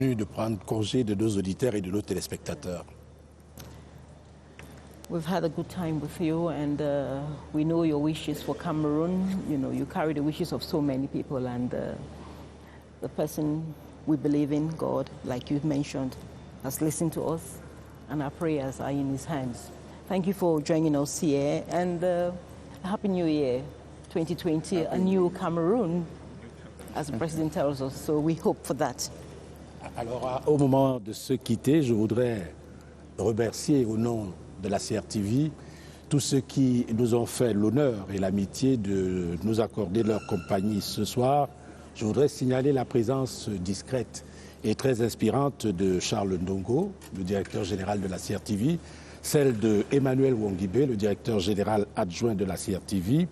De prendre congé de nos auditeurs et de nos téléspectateurs. We've had a good time with you, and we know your wishes for Cameroon. You know, you carry the wishes of so many people, and the person we believe in, God, like you've mentioned, has listened to us, and our prayers are in his hands. Thank you for joining us here, and Happy New Year 2020, a new Cameroon, as the President tells us, so we hope for that. Alors, au moment de se quitter, je voudrais remercier au nom de la CRTV tous ceux qui nous ont fait l'honneur et l'amitié de nous accorder leur compagnie ce soir. Je voudrais signaler la présence discrète et très inspirante de Charles Ndongo, le directeur général de la CRTV, celle de Emmanuel Wongibé, le directeur général adjoint de la CRTV.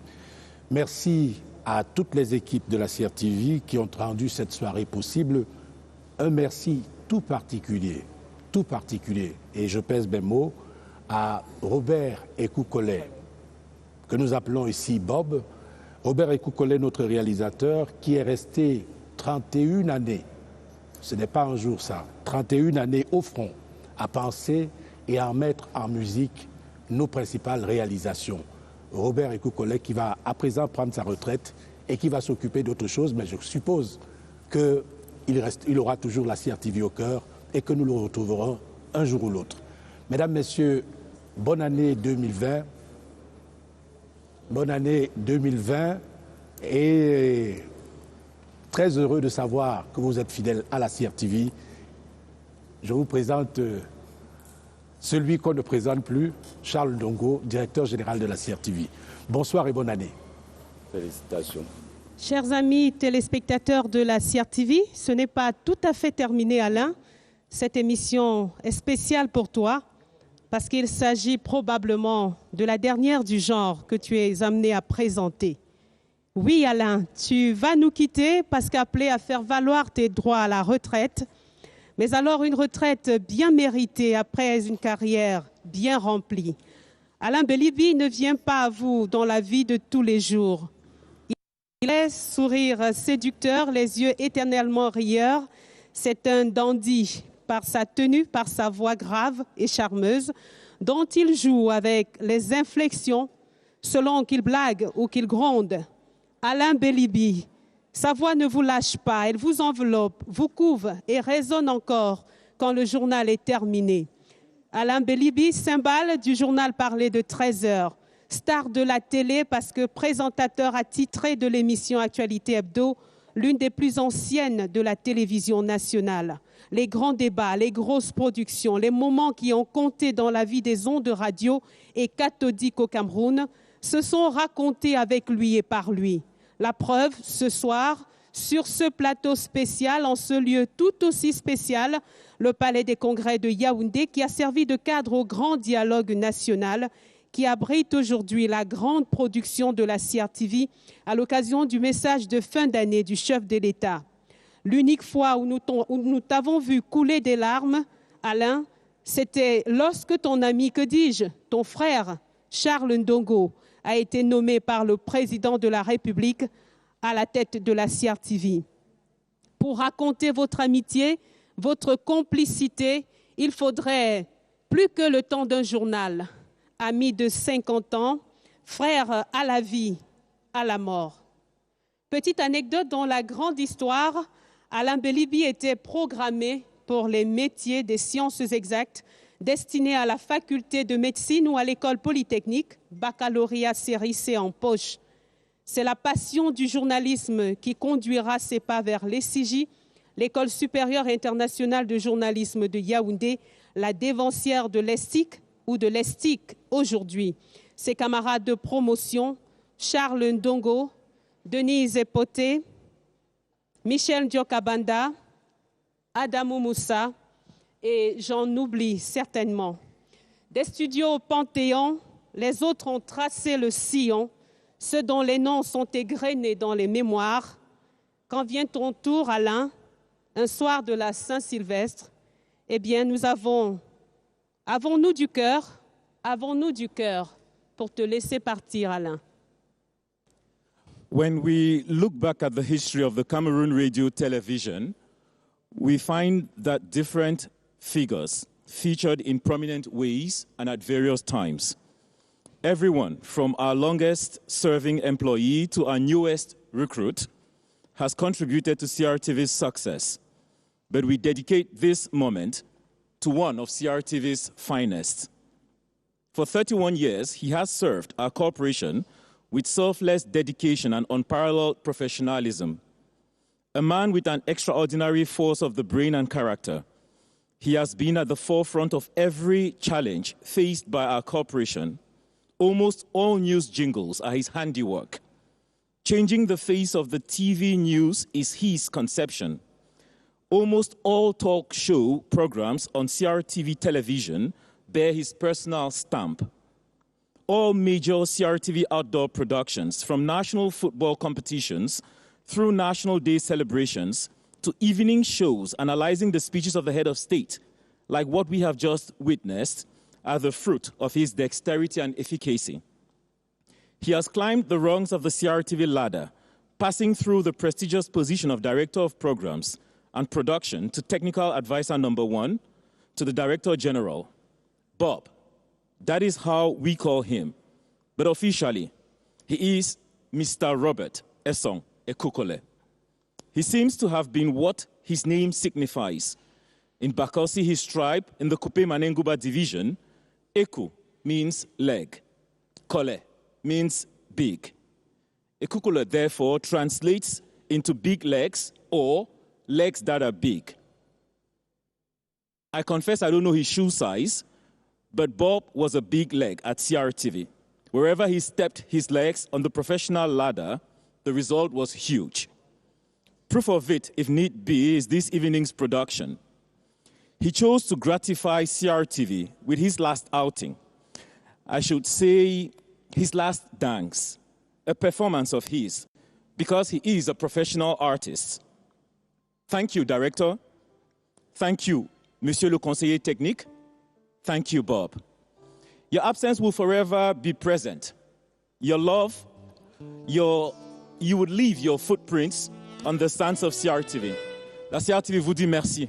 Merci à toutes les équipes de la CRTV qui ont rendu cette soirée possible. Un merci tout particulier, et je pèse mes mots, à Robert Ekoukolé, que nous appelons ici Bob. Robert Ekoukolé, notre réalisateur, qui est resté 31 années, ce n'est pas un jour ça, 31 années au front, à penser et à mettre en musique nos principales réalisations. Robert Ekoukolé qui va à présent prendre sa retraite et qui va s'occuper d'autre chose, mais je suppose que il aura toujours la CRTV au cœur et que nous le retrouverons un jour ou l'autre. Mesdames, Messieurs, bonne année 2020. Bonne année 2020 et très heureux de savoir que vous êtes fidèles à la CRTV. Je vous présente celui qu'on ne présente plus, Charles Ndongo, directeur général de la CRTV. Bonsoir et bonne année. Félicitations. Chers amis téléspectateurs de la CRTV, ce n'est pas tout à fait terminé, Alain. Cette émission est spéciale pour toi parce qu'il s'agit probablement de la dernière du genre que tu es amené à présenter. Oui, Alain, tu vas nous quitter parce qu'appelé à faire valoir tes droits à la retraite, mais alors une retraite bien méritée après une carrière bien remplie. Alain Belibi ne vient pas à vous dans la vie de tous les jours. Il laisse sourire séducteur, les yeux éternellement rieurs. C'est un dandy par sa tenue, par sa voix grave et charmeuse, dont il joue avec les inflexions selon qu'il blague ou qu'il gronde. Alain Belibi, sa voix ne vous lâche pas, elle vous enveloppe, vous couvre et résonne encore quand le journal est terminé. Alain Belibi, cymbale du journal parlé de 13 heures. Star de la télé parce que présentateur attitré de l'émission Actualité Hebdo, l'une des plus anciennes de la télévision nationale. Les grands débats, les grosses productions, les moments qui ont compté dans la vie des ondes de radio et cathodiques au Cameroun se sont racontés avec lui et par lui. La preuve, ce soir, sur ce plateau spécial, en ce lieu tout aussi spécial, le Palais des Congrès de Yaoundé, qui a servi de cadre au grand dialogue national, qui abrite aujourd'hui la grande production de la CRTV à l'occasion du message de fin d'année du chef de l'État. L'unique fois où nous t'avons vu couler des larmes, Alain, c'était lorsque ton ami, que dis-je, ton frère, Charles Ndongo, a été nommé par le président de la République à la tête de la CRTV. Pour raconter votre amitié, votre complicité, il faudrait plus que le temps d'un journal. Ami de 50 ans, frère à la vie, à la mort. Petite anecdote dans la grande histoire, Alain Belibi était programmé pour les métiers des sciences exactes destinés à la faculté de médecine ou à l'école polytechnique, baccalauréat série C en poche. C'est la passion du journalisme qui conduira ses pas vers l'ECJ, l'école supérieure internationale de journalisme de Yaoundé, la dévancière de l'ESTIC, ou de l'ESTIC aujourd'hui. Ses camarades de promotion, Charles Ndongo, Denise Epoté, Michel Diokabanda, Adamou Moussa, et j'en oublie certainement. Des studios Panthéon, les autres ont tracé le sillon, ceux dont les noms sont égrenés dans les mémoires. Quand vient ton tour, Alain, un soir de la Saint-Sylvestre, eh bien, avons-nous du cœur pour te laisser partir, Alain? When we look back at the history of the Cameroon radio television, we find that different figures featured in prominent ways and at various times. Everyone from our longest-serving employee to our newest recruit has contributed to CRTV's success, but we dedicate this moment to one of CRTV's finest. For 31 years, he has served our corporation with selfless dedication and unparalleled professionalism. A man with an extraordinary force of the brain and character, he has been at the forefront of every challenge faced by our corporation. Almost all news jingles are his handiwork. Changing the face of the TV news is his conception. Almost all talk show programs on CRTV television bear his personal stamp. All major CRTV outdoor productions, from national football competitions through National Day celebrations to evening shows analyzing the speeches of the head of state, like what we have just witnessed, are the fruit of his dexterity and efficacy. He has climbed the rungs of the CRTV ladder, passing through the prestigious position of Director of Programs and Production to Technical Advisor number 1 to the Director General. Bob, that is how we call him. But officially, he is Mr. Robert Essong Ekukole. He seems to have been what his name signifies. In Bakausi, his tribe, in the Kupe Manenguba division, Eku means leg, Kole means big. Ekukole, therefore, translates into big legs or legs that are big. I confess I don't know his shoe size, but Bob was a big leg at CRTV. Wherever he stepped his legs on the professional ladder, the result was huge. Proof of it, if need be, is this evening's production. He chose to gratify CRTV with his last outing. I should say his last dance, a performance of his, because he is a professional artist. Thank you, Director. Thank you, Monsieur le Conseiller Technique. Thank you, Bob. Your absence will forever be present. Your love, you would leave your footprints on the sands of CRTV. La CRTV vous dit merci.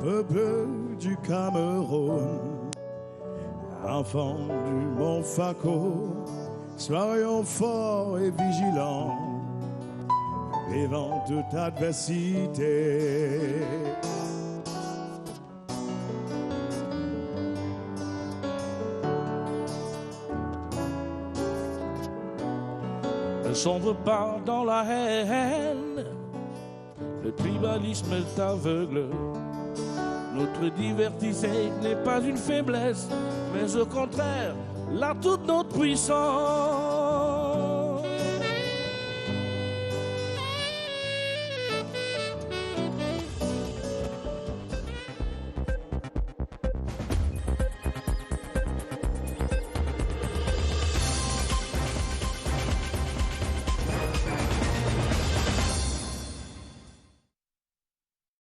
Peuple du Cameroun, enfants du Mont Fako, soyons forts et vigilants devant toute adversité. Ne sombre pas dans la haine, le tribalisme est aveugle. Notre diversité n'est pas une faiblesse, mais au contraire, l'atout de notre puissance.